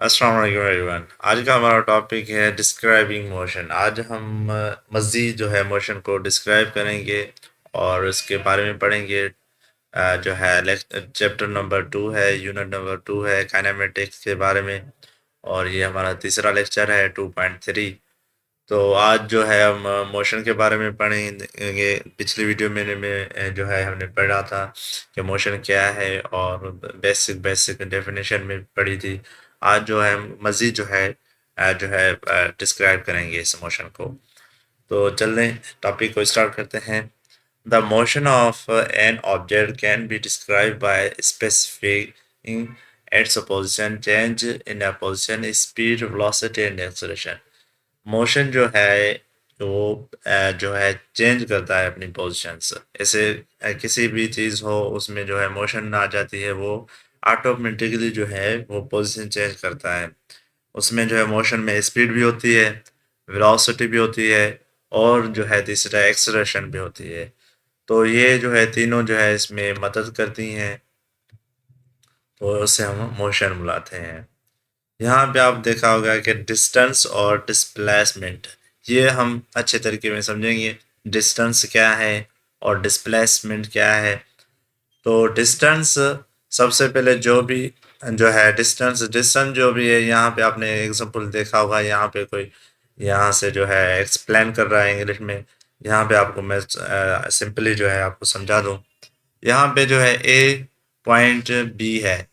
अस्सलाम वालेकुम एवरीवन। आज का हमारा टॉपिक है डिस्क्राइबिंग मोशन। आज हम मज़ीद जो है मोशन को डिस्क्राइब करेंगे और उसके बारे में पढ़ेंगे। जो है चैप्टर नंबर 2 है, यूनिट नंबर 2 है काइनेमेटिक्स के बारे में, और ये हमारा तीसरा लेक्चर है 2.3। तो आज जो है हम मोशन के बारे में पढ़ेंगे। पिछली वीडियो में जो है हमने पढ़ा था कि मोशन क्या है और बेसिक बेसिक डेफिनेशन में पढ़ी थी। आज जो है मज़ीद जो है डिस्क्राइब करेंगे इस मोशन को। तो चलें टॉपिक को स्टार्ट करते हैं। The motion of an object can be describe by स्पेसिफिंग its position, change in a position, speed, velocity and acceleration। Motion जो है वो जो है चेंज करता है अपनी पोजीशंस। ऐसे किसी भी चीज़ हो उसमें जो है मोशन आ जाती है, वो ऑटोमेटिकली जो है वो पोजीशन चेंज करता है। उसमें जो है मोशन में स्पीड भी होती है, वेलोसिटी भी होती है, और जो है तीसरा एक्सेलरेशन भी होती है। तो ये जो है तीनों जो है इसमें मदद करती हैं, तो उसे हम मोशन बुलाते हैं। यहाँ पे आप देखा होगा कि डिस्टेंस और डिस्प्लेसमेंट, ये हम अच्छे तरीके में समझेंगे। डिस्टेंस क्या है और डिस्प्लेसमेंट क्या है। तो डिस्टेंस, सबसे पहले जो है डिस्टेंस डिस्टेंस जो भी है, यहाँ पे आपने एग्जांपल देखा होगा। यहाँ पे कोई यहाँ से जो है एक्सप्लेन कर रहा है इंग्लिश में। यहाँ पे आपको मैं सिंपली जो है आपको समझा दूँ। यहाँ पे जो है ए पॉइंट बी है,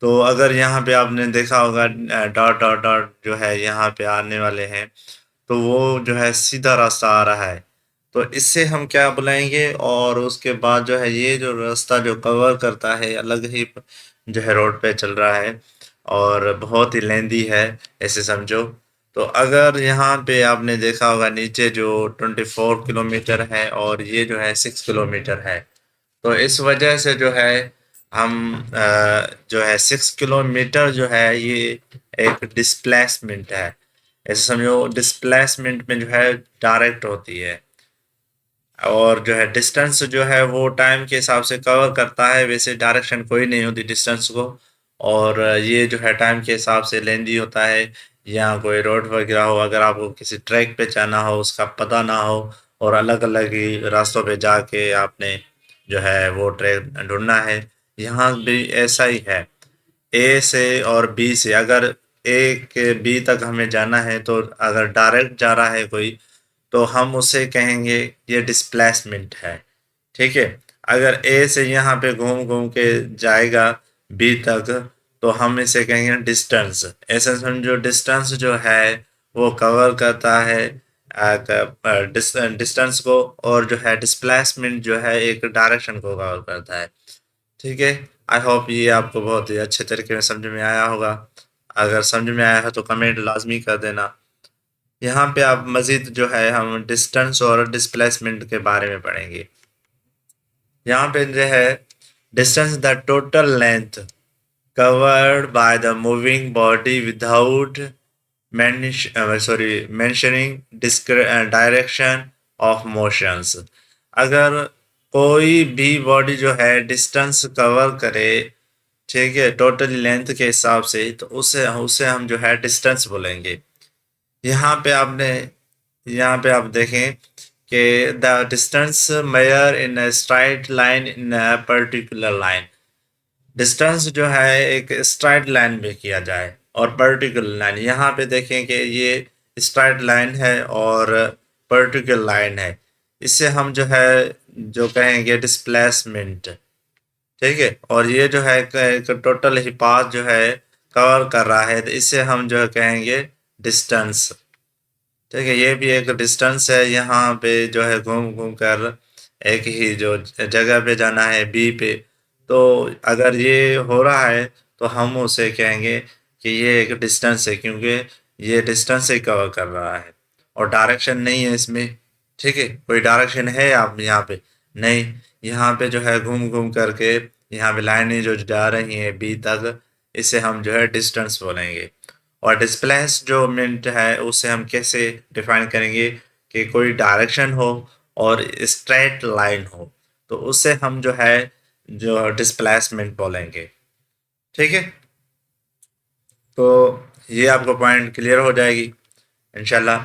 तो अगर यहाँ पे आपने देखा होगा डॉट डॉट डॉट जो है यहाँ पे आने वाले हैं, तो वो जो है सीधा रास्ता आ रहा है, तो इससे हम क्या बुलाएंगे। और उसके बाद जो है ये जो रास्ता जो कवर करता है अलग ही जो है रोड पे चल रहा है और बहुत ही लेंदी है, ऐसे समझो। तो अगर यहाँ पे आपने देखा होगा नीचे जो 24 किलोमीटर है और ये जो है 6 किलोमीटर है, तो इस वजह से जो है हम जो है 6 किलोमीटर जो है ये एक डिस्प्लेसमेंट है। ऐसे समझो डिस्प्लेसमेंट में जो है डायरेक्ट होती है, और जो है डिस्टेंस जो है वो टाइम के हिसाब से कवर करता है, वैसे डायरेक्शन कोई नहीं होती डिस्टेंस को। और ये जो है टाइम के हिसाब से लेंदी होता है। यहाँ कोई रोड वगैरह हो, अगर आपको किसी ट्रैक पे जाना हो उसका पता ना हो, और अलग अलग ही रास्तों पे जाके आपने जो है वो ट्रैक ढूंढना है, यहाँ भी ऐसा ही है। ए से और बी से, अगर ए के बी तक हमें जाना है, तो अगर डायरेक्ट जा रहा है कोई, तो हम उसे कहेंगे ये डिस्प्लेसमेंट है। ठीक है। अगर ए से यहाँ पे घूम घूम के जाएगा बी तक, तो हम इसे कहेंगे डिस्टेंस। ऐसे समझो डिस्टेंस जो है वो कवर करता है डिस्टेंस को, और जो है डिस्प्लेसमेंट जो है एक डायरेक्शन को कवर करता है। ठीक है। आई होप ये आपको बहुत ही अच्छे तरीके में समझ में आया होगा। अगर समझ में आया है तो कमेंट लाजमी कर देना। यहाँ पे आप मज़ीद जो है हम डिस्टेंस और डिस्प्लेसमेंट के बारे में पढ़ेंगे। यहाँ पे जो है distance the total length covered by the moving body without mentioning direction of motions। अगर कोई भी बॉडी जो है डिस्टेंस कवर करे, ठीक है, टोटल लेंथ के हिसाब से, तो उसे उसे हम जो है डिस्टेंस बोलेंगे। यहाँ पे आपने यहाँ पे आप देखें कि the distance measure in a straight line in a particular line. Distance जो है एक स्ट्राइट लाइन में किया जाए और पर्टिकुलर लाइन, यहाँ पे देखें कि ये स्ट्राइट लाइन है और पर्टिकुलर लाइन है। इससे हम जो है जो कहेंगे डिस्प्लेसमेंट। ठीक है। और ये जो है एक टोटल ही पाथ जो है कवर कर रहा है, तो इससे हम जो है कहेंगे डिस्टेंस। ठीक है। ये भी एक डिस्टेंस है। यहाँ पे जो है घूम घूम कर एक ही जो जगह पे जाना है बी पे, तो अगर ये हो रहा है तो हम उसे कहेंगे कि ये एक डिस्टेंस है, क्योंकि ये डिस्टेंस ही कवर कर रहा है और डायरेक्शन नहीं है इसमें। ठीक है। कोई डायरेक्शन है आप यहाँ पे नहीं। यहाँ पे जो है घूम घूम करके यहाँ पे लाइनें जो जा रही हैं बी तक, इसे हम जो है डिस्टेंस बोलेंगे। और डिस्प्लेसमेंट है उसे हम कैसे डिफाइन करेंगे कि कोई डायरेक्शन हो और स्ट्रेट लाइन हो, तो उससे हम जो है जो डिस्प्लेसमेंट बोलेंगे। ठीक है। तो ये आपको पॉइंट क्लियर हो जाएगी इंशाल्लाह।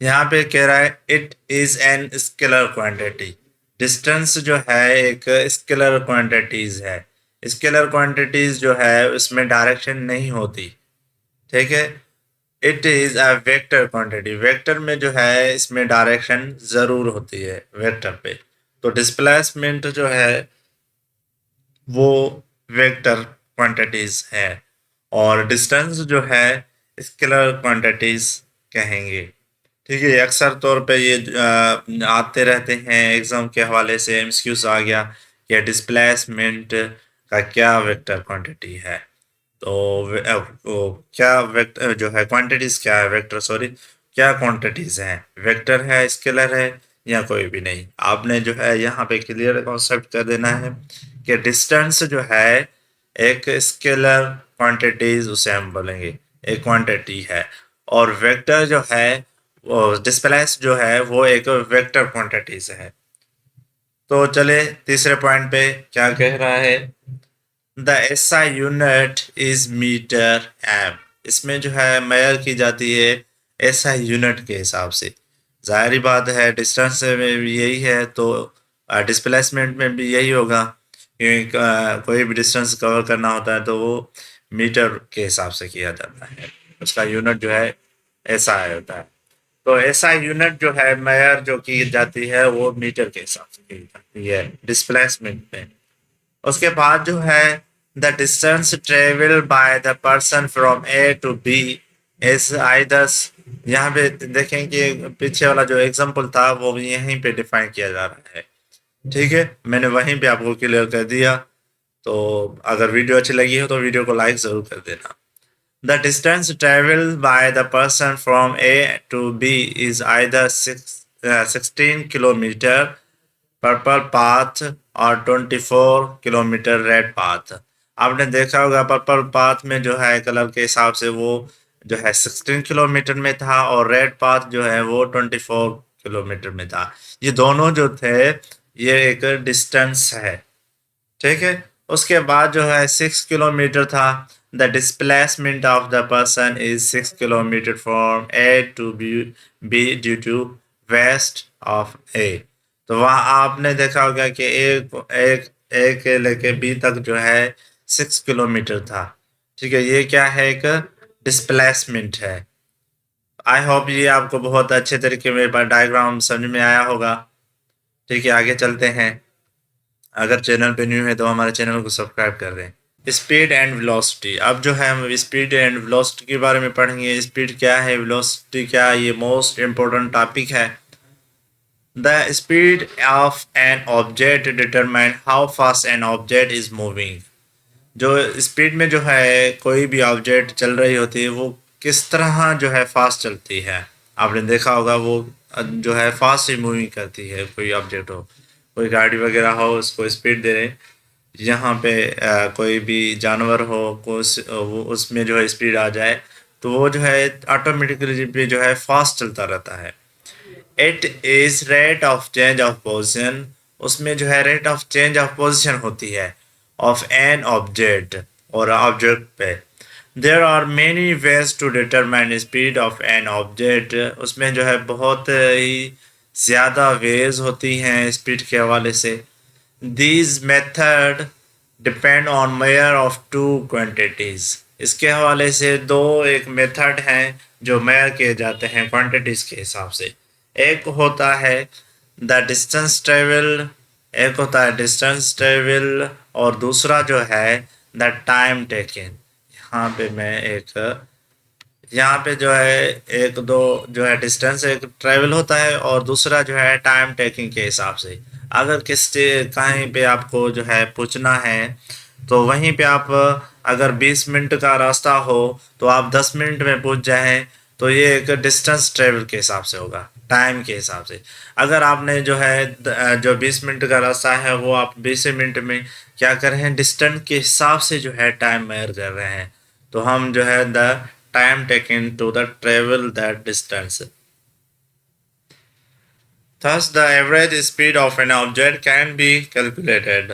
यहाँ पे कह रहा है it is an scalar quantity. Distance जो है एक स्केलर क्वांटिटीज है। स्केलर क्वांटिटीज जो है उसमें डायरेक्शन नहीं होती, ठीक है। It is a vector quantity. Vector में जो है इसमें डायरेक्शन जरूर होती है वेक्टर पे। तो डिस्प्लेसमेंट जो है वो वेक्टर क्वांटिटीज है और डिस्टेंस जो है स्केलर क्वांटिटीज कहेंगे, ठीक है। अक्सर तौर पे ये आते रहते हैं एग्जाम के हवाले से, एमसीक्यूज आ गया कि डिस्प्लेसमेंट का क्या वेक्टर क्वांटिटी है। तो क्या वेक्टर जो है क्वांटिटीज क्या है, वेक्टर सॉरी, क्या क्वांटिटीज हैं, वेक्टर है, स्केलर है या कोई भी नहीं। आपने जो है यहाँ पे क्लियर कॉन्सेप्ट कर देना है कि डिस्टेंस जो है एक स्केलर क्वांटिटीज उसे हम बोलेंगे, एक क्वांटिटी है। और वेक्टर जो है डिस्प्लेस जो है वो एक वेक्टर क्वांटिटीज है। तो चले तीसरे पॉइंट पे क्या कह रहा है। The SI unit is metre m. इसमें जो है मेजर की जाती है एसआई यूनिट के हिसाब से। जाहिर बात है डिस्टेंस में भी यही है तो डिस्प्लेसमेंट में भी यही होगा, क्योंकि कोई भी डिस्टेंस कवर करना होता है तो वो मीटर के हिसाब से किया जाता है। उसका यूनिट जो है एसआई होता है। तो एसआई यूनिट जो है मेजर जो की जाती है वो मीटर के हिसाब से की जाती है डिस्प्लेसमेंट में। उसके बाद जो है the distance travel by the person from A to B is either. यहाँ पे देखें कि पीछे वाला जो एग्जांपल था वो यहीं पे डिफाइन किया जा रहा है, ठीक है। मैंने वहीं पे आपको क्लियर कर दिया। तो अगर वीडियो अच्छी लगी हो तो वीडियो को लाइक जरूर कर देना। The distance travel by the person from A to B is either 16 kilometre purple path और 24 किलोमीटर रेड पाथ। आपने देखा होगा पर्पल पाथ में जो है कलर के हिसाब से वो जो है 16 किलोमीटर में था और रेड पाथ जो है वो 24 किलोमीटर में था। ये दोनों जो थे ये एक डिस्टेंस है, ठीक है। उसके बाद जो है 6 किलोमीटर था। The displacement of the person is 6 kilometre from A to B due to west of A. तो वहाँ आपने देखा होगा कि एक एक के लेके बी तक जो है 6 किलोमीटर था, ठीक है। ये क्या है, एक डिस्प्लेसमेंट है। आई होप ये आपको बहुत अच्छे तरीके में डायग्राम समझ में आया होगा, ठीक है। आगे चलते हैं। अगर चैनल पे न्यू है तो हमारे चैनल को सब्सक्राइब कर दें। Speed and velocity. अब जो है हम स्पीड एंड वेलोसिटी के बारे में पढ़ेंगे। स्पीड क्या है, वेलोसिटी क्या है, ये मोस्ट इम्पोर्टेंट टॉपिक है। The speed of an object determine how fast an object is moving। जो स्पीड में जो है कोई भी ऑब्जेक्ट चल रही होती है वो किस तरह जो है फास्ट चलती है। आपने देखा होगा वो जो है फास्ट ही मूविंग करती है। कोई ऑब्जेक्ट हो, कोई गाड़ी वगैरह हो, उसको स्पीड दे रहे, यहाँ पे कोई भी जानवर हो कुछ वो उसमें जो है स्पीड आ जाए तो वो जो है ऑटोमेटिकली जो है फास्ट चलता रहता है। It is rate of change of position. उसमें जो है rate of change of position होती है ऑफ एन ऑब्जेक्ट और ऑब्जेक्ट पे। There are many ways to determine speed of an object. उसमें जो है बहुत ही ज़्यादा वेज होती हैं स्पीड के हवाले से। These method depend on measure of two quantities. इसके हवाले से दो एक मेथड हैं जो मेयर किए जाते हैं क्वांटिटीज़ के हिसाब से। एक होता है द डिस्टेंस ट्रेवल, एक होता है डिस्टेंस ट्रेवल और दूसरा जो है द टाइम टेकन। यहाँ पे मैं यहाँ पे जो है एक दो जो है डिस्टेंस एक ट्रेवल होता है और दूसरा जो है टाइम टेकिंग के हिसाब से। अगर किस कहीं पे आपको जो है पूछना है तो वहीं पे आप अगर 20 मिनट का रास्ता हो तो आप 10 मिनट में पहुंच जाएं तो ये एक डिस्टेंस ट्रेवल के हिसाब से होगा, टाइम के हिसाब से। अगर आपने जो है जो 20 मिनट का रास्ता है वो आप 20 मिनट में क्या कर रहे हैं, डिस्टेंस के हिसाब से जो है टाइम मेजर कर रहे हैं तो हम जो है the time taken to the travel that distance. Thus the average speed of an object can be calculated।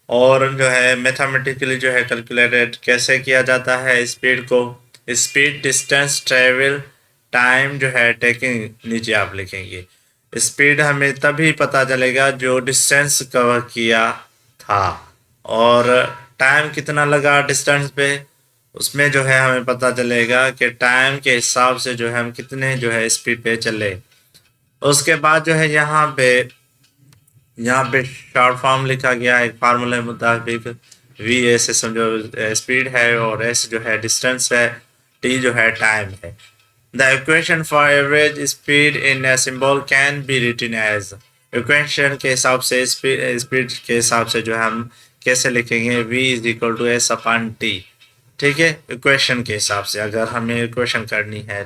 और जो है मैथमेटिकली जो है कैलकुलेटेड कैसे किया जाता है स्पीड को, स्पीड, डिस्टेंस, ट्रेवल, टाइम जो है टेकिंग नीचे आप लिखेंगे। स्पीड हमें तभी पता चलेगा जो डिस्टेंस कवर किया था, और टाइम कितना लगा डिस्टेंस पे, उसमें जो है हमें पता चलेगा कि टाइम के हिसाब से जो है हम कितने जो है स्पीड पे चले। उसके बाद जो है यहाँ पे शॉर्ट फॉर्म लिखा गया है एक फार्मूले मुताबिक। वी ऐसे समझो स्पीड है, और एस जो है डिस्टेंस है, टी जो है टाइम है। The equation for average speed in a symbol can be written as, equation के हिसाब से स्पीड के हिसाब से जो है हम कैसे लिखेंगे, v is equal to s upon t. ठीक है, इक्वेशन के हिसाब से अगर हमें इक्वेशन करनी है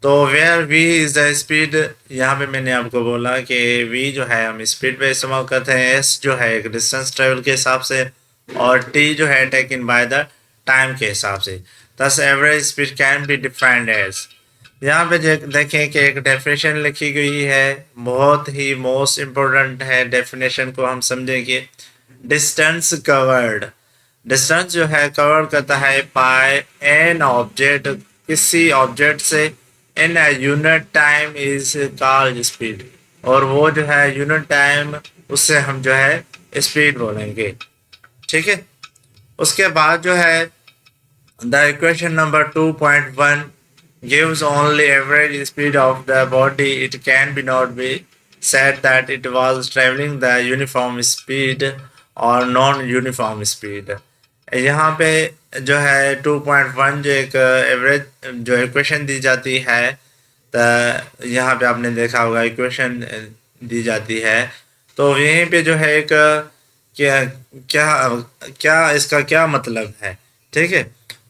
तो where v is the speed, यहाँ पे मैंने आपको बोला कि v जो है हम स्पीड पे इस्तेमाल करते हैं, s जो है एक डिस्टेंस ट्रेवल के हिसाब से, और t जो है टेकन बाय द टाइम के हिसाब से। Thus average speed can be defined as, यहाँ पे देखें कि एक डेफिनेशन लिखी गई है, बहुत ही मोस्ट इम्पोर्टेंट है। डेफिनेशन को हम समझेंगे। डिस्टेंस कवर्ड, डिस्टेंस जो है कवर करता है बाय एन ऑब्जेक्ट, किसी ऑब्जेक्ट से, in a unit time is called speed, और वो जो है यूनिट टाइम, उससे हम जो है स्पीड बोलेंगे। ठीक है, उसके बाद जो है the equation number 2.1 gives only average speed of the body. It can be not be said that it was traveling the uniform speed or non-uniform speed. यहाँ पे जो है 2.1 जो एक एवरेज जो इक्वेशन दी जाती है, तो यहाँ पे आपने देखा होगा इक्वेशन दी जाती है, तो यहीं पे जो है एक क्या क्या क्या इसका क्या मतलब है। ठीक है,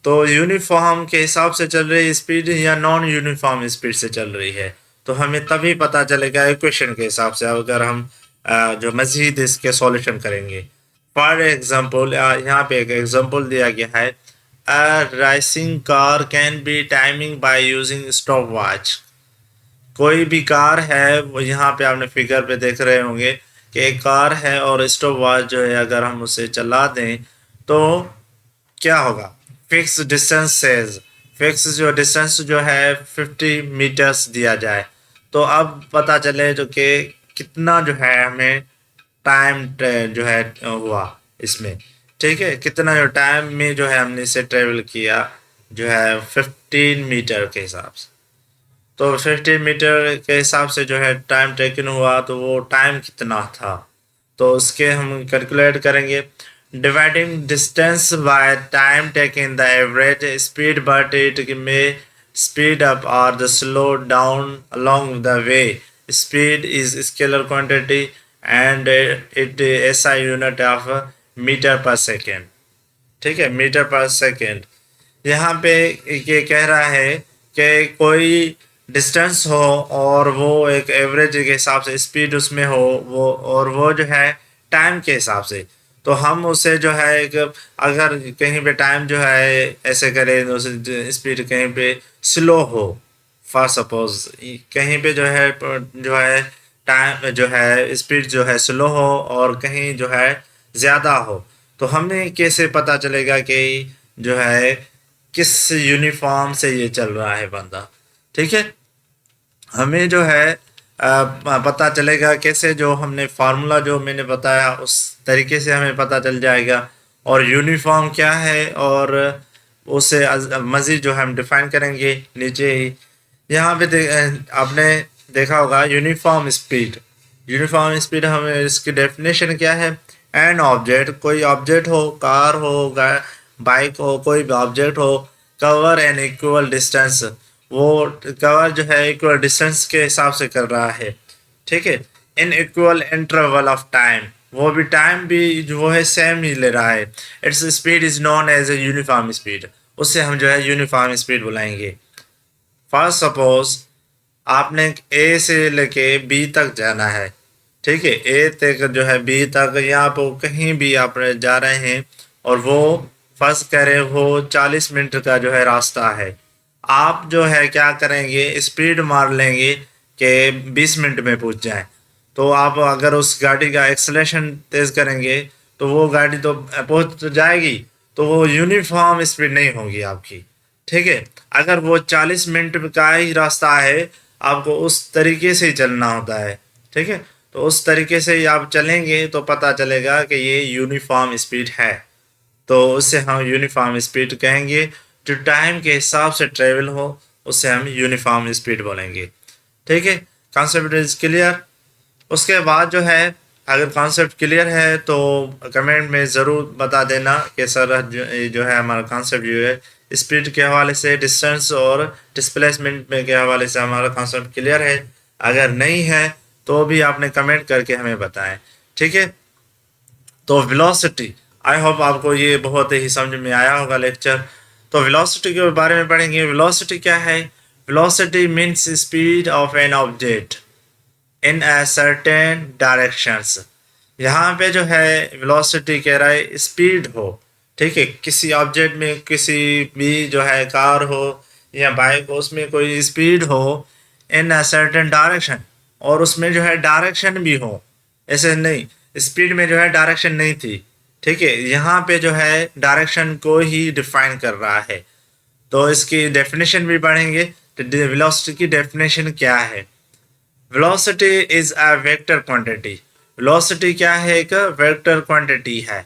तो यूनिफॉर्म के हिसाब से चल रही स्पीड या नॉन यूनिफॉर्म स्पीड से चल रही है, तो हमें तभी पता चलेगा इक्वेशन के हिसाब से, अगर हम जो मज़ीद इसके सॉल्यूशन करेंगे। फॉर एग्जांपल यहाँ पे एक एग्जांपल दिया गया है, अ racing car can be timing by using stop watch. कोई भी कार है, वो यहाँ पे आपने फिगर पे देख रहे होंगे कि एक कार है और स्टॉप वॉच जो है अगर हम उसे चला दें तो क्या होगा। फिक्स डिस्टेंस सेज, फिक्स जो डिस्टेंस जो है 50 मीटर्स दिया जाए, तो अब पता चले जो कि कितना जो है हमें टाइम जो है हुआ इसमें। ठीक है, कितना जो टाइम में जो है हमने इसे ट्रेवल किया जो है 15 मीटर के हिसाब से, तो 15 मीटर के हिसाब से जो है टाइम टेकन हुआ, तो वो टाइम कितना था, तो उसके हम कैलकुलेट करेंगे। Dividing distance by time taking the average speed, but it में स्पीड अप और the slow down along the way. Speed is scalar quantity and it ऐसा यूनिट ऑफ मीटर पर सेकेंड। ठीक है, मीटर पर सेकेंड। यहाँ पे ये कह रहा है कि कोई डिस्टेंस हो और वो एक एवरेज के हिसाब से स्पीड उसमें हो, वो और वो जो है टाइम के हिसाब से, तो हम उसे जो है एक, अगर कहीं पे टाइम जो है ऐसे करें तो स्पीड कहीं पे स्लो हो, फॉर सपोज कहीं पे जो है टाइम जो है स्पीड जो है स्लो हो और कहीं जो है ज़्यादा हो, तो हमें कैसे पता चलेगा कि जो है किस यूनिफॉर्म से ये चल रहा है बंदा। ठीक है, हमें जो है पता चलेगा कैसे, जो हमने फार्मूला जो मैंने बताया उस तरीके से हमें पता चल जाएगा, और यूनिफॉर्म क्या है और उसे मज़ीद जो हम डिफाइन करेंगे नीचे ही। यहाँ पे आपने देखा होगा यूनिफॉर्म स्पीड। यूनिफॉर्म स्पीड हमें इसकी डेफिनेशन क्या है, एन ऑब्जेक्ट, कोई ऑब्जेक्ट हो, कार हो, बाइक हो, कोई भी ऑब्जेक्ट हो, कवर एन इक्वल डिस्टेंस, वो कवर जो है इक्वल डिस्टेंस के हिसाब से कर रहा है। ठीक है, in equal interval of time, वो भी टाइम भी जो है सेम ही ले रहा है। Its speed is known as a uniform speed, उससे हम जो है यूनिफॉर्म स्पीड बुलाएंगे। फर्स्ट सपोज आपने ए से लेके बी तक जाना है। ठीक है, ए तक जो है बी तक, यहाँ पर कहीं भी आप जा रहे हैं और वो फर्स्ट करें वो 40 मिनट का जो है रास्ता है, आप जो है क्या करेंगे, स्पीड मार लेंगे कि 20 मिनट में पहुंच जाए। तो आप अगर उस गाड़ी का एक्सेलेरेशन तेज करेंगे तो वो गाड़ी तो पहुंच तो जाएगी, तो वो यूनिफॉर्म स्पीड नहीं होगी आपकी। ठीक है। अगर वो 40 मिनट का ही रास्ता है, आपको उस तरीके से ही चलना होता है, ठीक है। तो उस तरीके से ही आप चलेंगे तो पता चलेगा कि ये यूनिफॉर्म स्पीड है। तो उससे हम यूनिफॉर्म स्पीड कहेंगे। जो टाइम के हिसाब से ट्रेवल हो उससे हम यूनिफॉर्म स्पीड बोलेंगे, ठीक है। Concept is clear. उसके बाद जो है, अगर कॉन्सेप्ट क्लियर है तो कमेंट में ज़रूर बता देना कि सर जो है हमारा कॉन्सेप्ट जो है स्पीड के हवाले से, डिस्टेंस और डिस्प्लेसमेंट में के हवाले से हमारा कॉन्सेप्ट क्लियर है। अगर नहीं है तो भी आपने कमेंट करके हमें बताएं, ठीक है। तो वेलोसिटी, आई होप आपको ये बहुत ही समझ में आया होगा लेक्चर। तो वेलोसिटी के बारे में पढ़ेंगे। वेलोसिटी क्या है? Velocity means speed of an object in a certain directions. यहाँ पे जो है वेलोसिटी कह रहा है स्पीड हो, ठीक है। किसी ऑब्जेक्ट में, किसी भी जो है कार हो या बाइक हो, उसमें कोई स्पीड हो इन अ सर्टेन डायरेक्शन, और उसमें जो है डायरेक्शन भी हो। ऐसे नहीं, स्पीड में जो है डायरेक्शन नहीं थी, ठीक है। यहाँ पे जो है डायरेक्शन को ही डिफाइन कर रहा है। तो इसकी डेफिनेशन भी पढ़ेंगे। तो वेलोसिटी की डेफिनेशन क्या है? Velocity is a vector quantity. Velocity क्या है? एक वेक्टर क्वांटिटी है,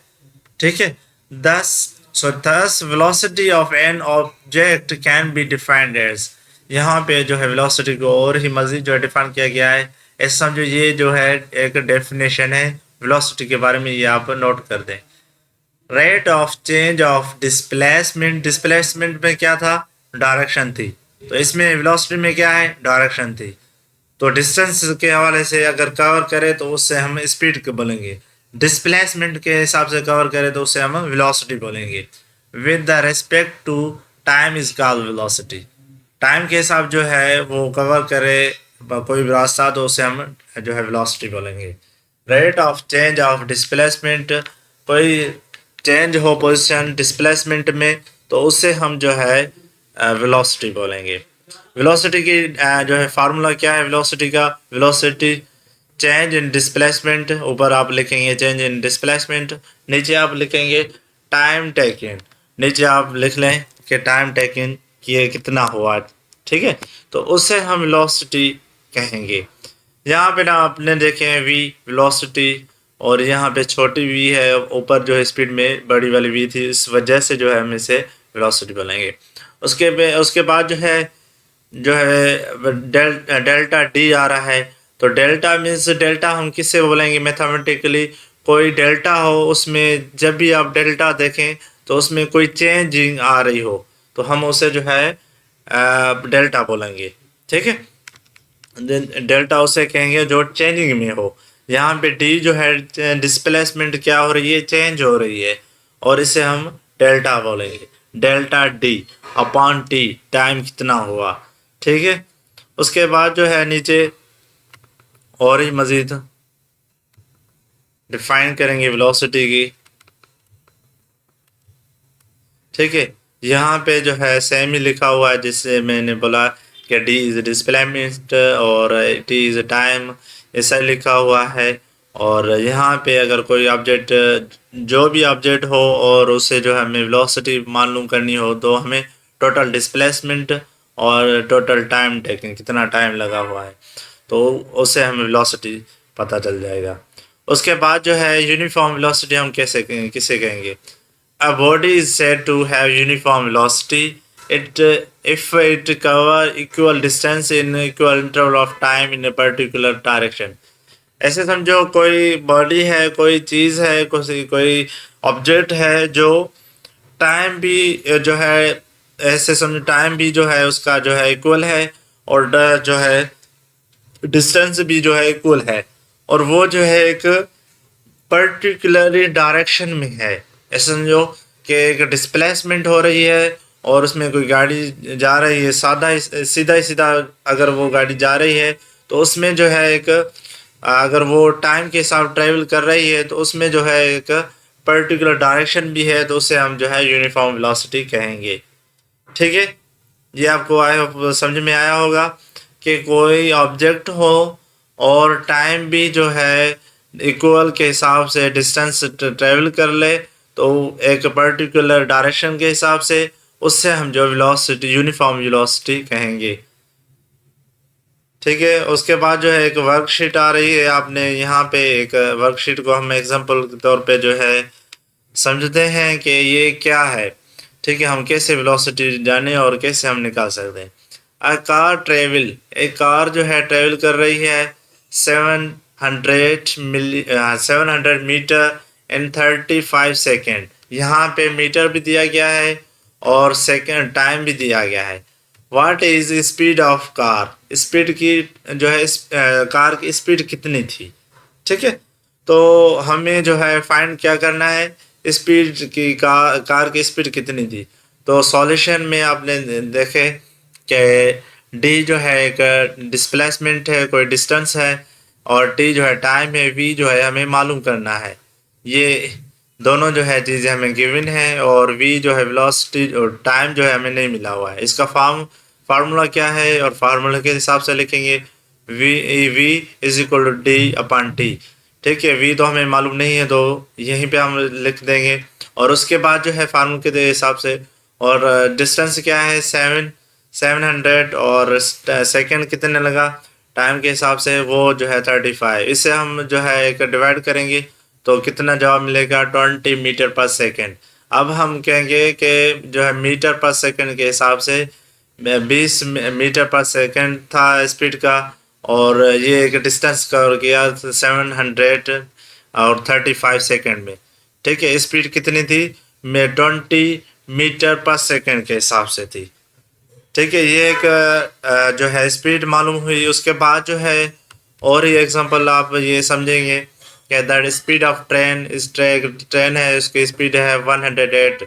ठीक है। thus velocity of an object can be defined as, यहाँ पे जो है वेलोसिटी को और ही मजीद जो है डिफाइन किया गया है। ऐसे समझो ये जो है एक डेफिनेशन है वेलोसिटी के बारे में, ये आप नोट कर दें। Rate of change of displacement, displacement में क्या था? डायरेक्शन थी। तो इसमें वेलोसिटी में क्या है? डायरेक्शन थी। तो डिस्टेंस के हवाले से अगर कवर करें तो उससे हम स्पीड को बोलेंगे। डिस्प्लेसमेंट के हिसाब से कवर करें तो उससे हम वेलोसिटी बोलेंगे। With the respect to time is called velocity. Time के हिसाब जो है वो कवर करे कोई भी रास्ता तो उसे हम जो है वेलोसिटी बोलेंगे। Rate of change of displacement, कोई चेंज हो पोजीशन डिस्प्लेसमेंट में तो उससे हम जो है वेलोसिटी बोलेंगे। वेलोसिटी की जो है फार्मूला क्या है वेलोसिटी का? वेलोसिटी चेंज इन डिस्प्लेसमेंट, ऊपर आप लिखेंगे चेंज इन डिस्प्लेसमेंट, नीचे आप लिखेंगे टाइम टेकन, नीचे आप लिख लें कि टाइम टेकन किए कितना हुआ, ठीक है। तो उससे हम वेलोसिटी कहेंगे। यहाँ पे ना आपने देखे वी वेलोसिटी, और यहाँ पे छोटी वी है, ऊपर जो है स्पीड में बड़ी वाली वी थी, इस वजह से जो है हम इसे वेलोसिटी बोलेंगे। उसके बाद जो है डेल्टा डी आ रहा है। तो डेल्टा मीन्स, डेल्टा हम किससे बोलेंगे मैथमेटिकली? कोई डेल्टा हो, उसमें जब भी आप डेल्टा देखें तो उसमें कोई चेंजिंग आ रही हो तो हम उसे जो है डेल्टा बोलेंगे, ठीक है। डेल्टा उसे कहेंगे जो चेंजिंग में हो। यहाँ पे डी जो है डिस्प्लेसमेंट क्या हो रही है? चेंज हो रही है, और इसे हम डेल्टा बोलेंगे। Delta D upon T, time कितना हुआ, ठीक है। उसके बाद जो है नीचे और ही मज़ीद डिफाइन करेंगे वेलोसिटी की, ठीक है। यहाँ पे जो है सेम ही लिखा हुआ है जिससे मैंने बोला कि डी इज़ डिस्प्लेसमेंट और टी इज़ टाइम, ऐसा लिखा हुआ है। और यहाँ पे अगर कोई ऑब्जेक्ट, जो भी ऑब्जेक्ट हो और उसे जो है हमें वेलोसिटी मालूम करनी हो तो हमें टोटल डिस्प्लेसमेंट और टोटल टाइम टेकिंग, कितना टाइम लगा हुआ है, तो उससे हमें वेलोसिटी पता चल जाएगा। उसके बाद जो है यूनिफॉर्म वेलोसिटी हम किसे कहेंगे? A body is said to have uniform velocity if it cover equal distance in equal interval of time in a particular direction. ऐसे समझो कोई बॉडी है, कोई चीज़ है, कोई ऑब्जेक्ट है जो टाइम भी जो है, ऐसे समझो टाइम भी जो है उसका जो है इक्वल है, और जो है डिस्टेंस भी जो है इक्वल है, और वो जो है एक पर्टिकुलरली डायरेक्शन में है। ऐसे समझो कि एक डिस्प्लेसमेंट हो रही है और उसमें कोई गाड़ी जा रही है, सीधा ही सीधा अगर वो गाड़ी जा रही है तो उसमें जो है एक, अगर वो टाइम के साथ ट्रेवल कर रही है तो उसमें जो है एक पर्टिकुलर डायरेक्शन भी है, तो उसे हम जो है यूनिफॉर्म वेलोसिटी कहेंगे, ठीक है। ये आपको समझ में आया होगा कि कोई ऑब्जेक्ट हो और टाइम भी जो है इक्वल के हिसाब से डिस्टेंस ट्रेवल कर ले, तो एक पर्टिकुलर डायरेक्शन के हिसाब से, उससे हम जो वेलोसिटी यूनिफॉर्म वेलोसिटी कहेंगे। ठीक है, उसके बाद जो है एक वर्कशीट आ रही है, आपने यहाँ पे एक वर्कशीट को हम एग्जांपल के तौर पे जो है समझते हैं कि ये क्या है। ठीक है, हम कैसे वेलोसिटी जाने और कैसे हम निकाल सकते हैं। अ कार ट्रेवल, एक कार जो है ट्रेवल कर रही है 700 मीटर इन 35 सेकेंड। यहाँ पे मीटर भी दिया गया है और सेकेंड टाइम भी दिया गया है। What is speed of car, speed की जो है कार की स्पीड कितनी थी। ठीक है, तो हमें जो है फाइंड क्या करना है, स्पीड की कार की स्पीड कितनी थी। तो सॉल्यूशन में आपने देखे कि डी जो है एक डिस्प्लेसमेंट है, कोई डिस्टेंस है, और टी जो है टाइम है, वी जो है हमें मालूम करना है। ये दोनों जो है चीज़ें हमें गिवन है, और वी जो है वेलोसिटी और टाइम जो है हमें नहीं मिला हुआ है। इसका फार्मूला क्या है, और फार्मूला के हिसाब से लिखेंगे v is equal to d upon t. ठीक है, वी तो हमें मालूम नहीं है, तो यहीं पे हम लिख देंगे। और उसके बाद जो है फार्मूले के हिसाब से, और डिस्टेंस क्या है 700, और सेकंड कितने लगा टाइम के हिसाब से, वो जो है 35। इससे हम जो है एक डिवाइड करेंगे तो कितना जवाब मिलेगा 20 मीटर पर सेकंड। अब हम कहेंगे कि जो है मीटर पर सेकंड के हिसाब से 20 मीटर पर सेकंड था स्पीड का, और ये एक डिस्टेंस कवर किया 700 और 35 सेकंड में। ठीक है, स्पीड कितनी थी, में 20 मीटर पर सेकंड के हिसाब से थी। ठीक है, ये एक जो है स्पीड मालूम हुई। उसके बाद जो है और ही एग्जांपल आप ये समझेंगे कि दैट स्पीड ऑफ ट्रेन, इस ट्रेन है, उसकी स्पीड है 108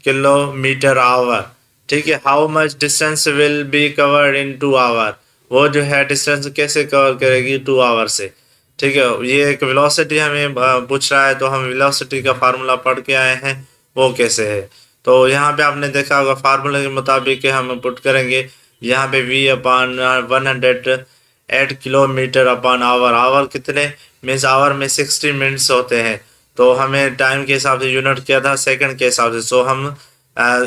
किलोमीटर आवर। ठीक है, how much distance will be covered in 2 hour, वो जो है डिस्टेंस कैसे कवर करेगी 2 आवर से। ठीक है, ये एक वेलोसिटी हमें पूछ रहा है, तो हम वेलोसिटी का फार्मूला पढ़ के आए हैं, वो कैसे है। तो यहाँ पे आपने देखा होगा फार्मूले के मुताबिक हम पुट करेंगे, यहाँ पे v upon 108 kilometre upon hour. Hour कितने मीन्स आवर में 60 मिनट्स होते हैं, तो हमें टाइम के हिसाब से यूनिट किया था सेकंड के हिसाब से, सो हम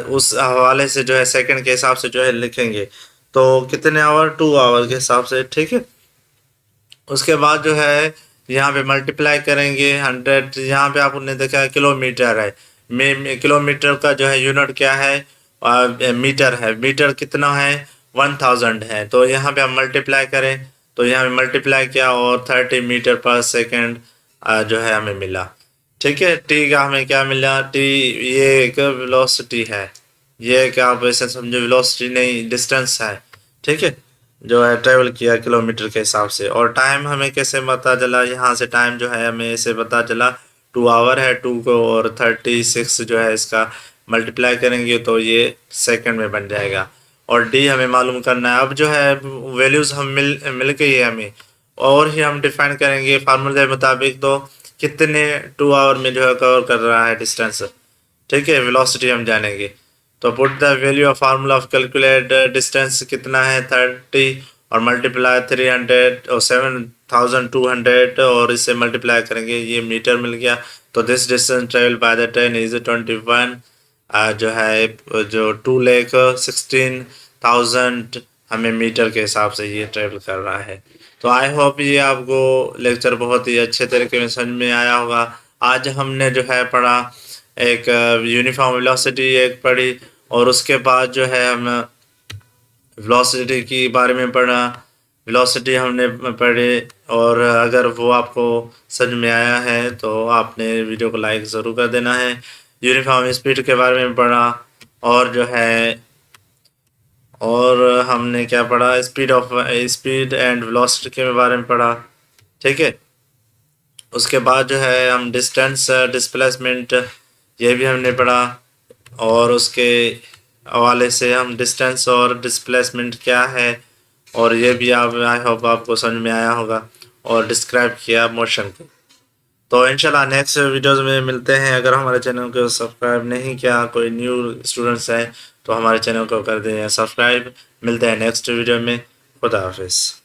उस हवाले से जो है सेकंड के हिसाब से जो है लिखेंगे, तो कितने आवर 2 आवर के हिसाब से। ठीक है, उसके बाद जो है यहाँ पे मल्टीप्लाई करेंगे 100, यहाँ पे आपने देखा किलोमीटर है, किलोमीटर का जो है यूनिट क्या है, मीटर है। मीटर कितना है 1000 है, तो यहाँ पे हम मल्टीप्लाई करें, तो यहाँ पे मल्टीप्लाई किया और 30 मीटर पर सेकंड जो है हमें मिला। ठीक है, टी का हमें क्या मिला, टी ये एक वेलोसिटी है, ये क्या आप ऐसे समझो वेलोसिटी नहीं डिस्टेंस है। ठीक है, जो है ट्रेवल किया किलोमीटर के हिसाब से। और टाइम हमें कैसे पता चला, यहाँ से टाइम जो है हमें ऐसे पता चला 2 आवर है, 2 को और 36 जो है इसका मल्टीप्लाई करेंगे तो ये सेकंड में बन जाएगा। और डी हमें मालूम करना है। अब जो है वैल्यूज़ हम मिल गई है हमें, और ही हम डिफाइन करेंगे फार्मूले के मुताबिक, तो कितने 2 आवर में जो है कवर कर रहा है डिस्टेंस। ठीक है, वेलोसिटी हम जानेंगे, तो put the value of formula of calculate distance कितना है 30, और मल्टीप्लाई 300 और 7200, और इससे मल्टीप्लाई करेंगे, ये मीटर मिल गया। तो this distance travel by the train is 21 जो है जो 2,16,000 हमें मीटर के हिसाब से ये ट्रेवल कर रहा है। तो आई होप ये आपको लेक्चर बहुत ही अच्छे तरीके में समझ में आया होगा। आज हमने जो है पढ़ा एक यूनिफॉर्म वेलोसिटी एक पढ़ी, और उसके बाद जो है हम वेलोसिटी के बारे में पढ़ा, वेलोसिटी हमने पढ़े। और अगर वो आपको समझ में आया है तो आपने वीडियो को लाइक ज़रूर कर देना है। यूनिफॉर्म स्पीड के बारे में पढ़ा, और जो है और हमने क्या पढ़ा, स्पीड एंड वेलोसिटी के बारे में पढ़ा। ठीक है, उसके बाद जो है हम डिस्टेंस डिस्प्लेसमेंट ये भी हमने पढ़ा, और उसके हवाले से हम डिस्टेंस और डिस्प्लेसमेंट क्या है, और ये भी आप आई होप आपको समझ में आया होगा, और डिस्क्राइब किया मोशन को। तो इंशाल्लाह नेक्स्ट वीडियोस में मिलते हैं। अगर हमारे चैनल को सब्सक्राइब नहीं किया, कोई न्यू स्टूडेंट्स हैं, तो हमारे चैनल को कर दें सब्सक्राइब। मिलते हैं नेक्स्ट वीडियो में। खुदा हाफिज़।